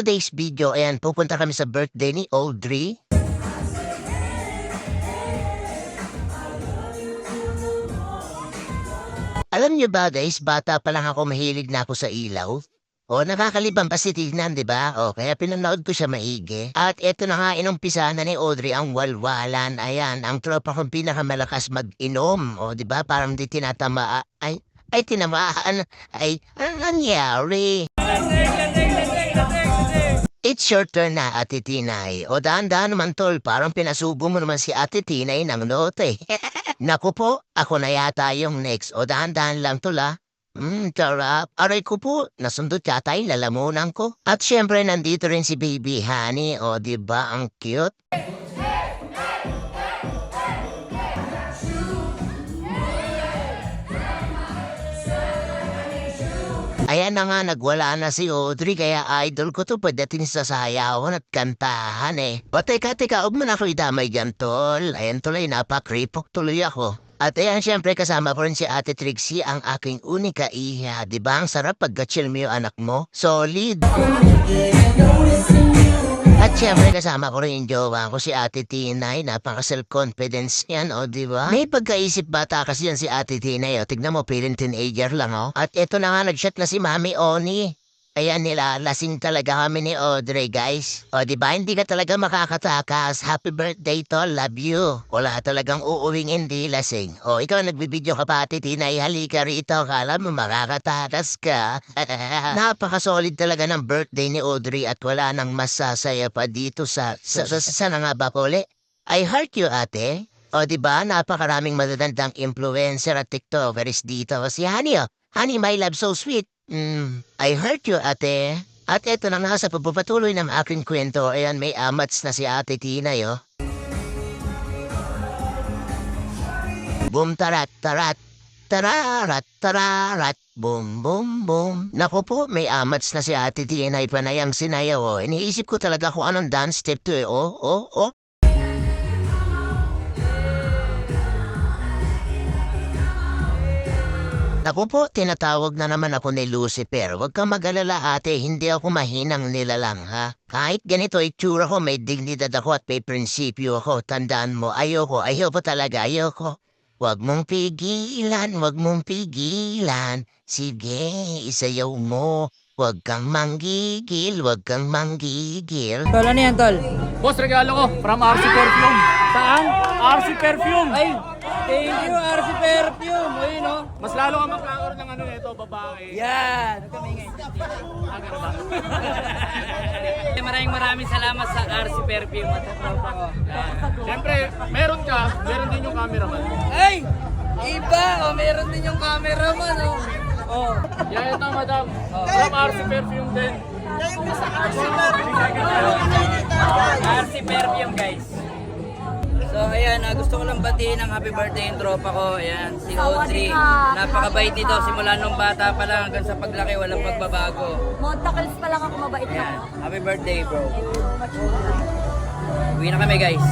today's video, ayan, pupunta kami sa birthday ni Audrey. Alam niyo ba guys, bata pa lang ako mahilig na ako sa ilaw. O nakakalibang pa si tignan, di ba? O kaya pinanood ko siya maigi. At eto na nga, inumpisa na ni Audrey ang walwalan. Ayan, ang tropa kong pinakamalakas mag-inom. O di ba? Parang di tinatama. Ay, tinamaan. Ay, anong nangyari? It's your turn na, Ate Tinay. O daan-daan naman tol, parang pinasubo mo naman si Ate Tinay ng note. Naku po, ako na yata yung next. O daan-daan lang tol ah. Sarap. Aray ko po, nasundot yata yung lalamunan ko. At syempre, nandito rin si Baby Honey. O diba, ang cute? Ayan na nga, nagwala na si Audrey, kaya idol ko to pagdating sa sayawan at kantahan eh. O teka, huwag mo na ako idamay dyan, tol. Ayan tuloy, napakripok tuloy ako. At ayan, syempre kasama ko rin si Ate Trixie, ang aking unika iha. Diba ang sarap pagka-chill mo yung anak mo? Solid! At syempre kasama ko rin yung jowa ko si Ate Tinay, napaka-self-confidence yan, o diba? May pagkaisip bata kasi yan si Ate Tinay, o tignan mo, piling teenager lang, o. At eto na nga, nag-shot na si Mami Oni. Ayan, nilalasing talaga kami ni Audrey, guys. O diba, hindi ka talaga makakatakas. Happy birthday to, love you. Wala talagang uuwing hindi lasing. O ikaw nagbibideo ka pa, Ate Tinay, halika rito, kala mo makakatakas ka. Napaka-solid talaga ng birthday ni Audrey at wala nang masasaya pa dito sa na nga ba puli? I heart you, ate. O diba, napakaraming madadandang influencer at tiktokers dito. Si Honey, Honey, my love, so sweet. I heard you, ate. At eto na nga sa pagpapatuloy ng aking kwento, ayan, may amats na si Ate Tinay, oh. Boom tarat tarat, tararat tararat, boom boom boom. Naku po, may amats na si Ate Tinay panayang sinayaw, oh. Iniisip ko talaga kung anong dance step to, eh, oh. Naku po, tinatawag na naman ako ni Lucifer. Huwag kang mag-alala ate, hindi ako mahinang nilalang ha. Kahit ganito itsura ko, may dignidad ako at may prinsipyo ako. Tandaan mo, ayoko talaga, ayoko. Huwag mong pigilan, Sige, isayaw mo. Huwag kang manggigil. Tol, ano yan, tol? Boss, regalo ko from RC Perfume. Saan? RC Perfume. Ay, thank you, RC Perfume. Ayun, no? Mas lalo ka magkakaroon ng ano nito, babae. Yan. Maraming salamat sa RC Perfume at sa tropa ko. Siyempre, meron din yung cameraman. Ay! Iba! Oh, meron din yung cameraman, oh. Oh. Yan ito, madam. From RC Perfume din. RC Perfume, guys. So ayan, gusto ko lang batiin ang happy birthday yung tropa ko. Ayan, si Audrey. Napakabait nito simula nung bata pa lang hanggang sa paglaki, walang pagbabago. Montakals pa lang ako, mabait Ayan, ako. happy birthday bro. Uwi na kami guys.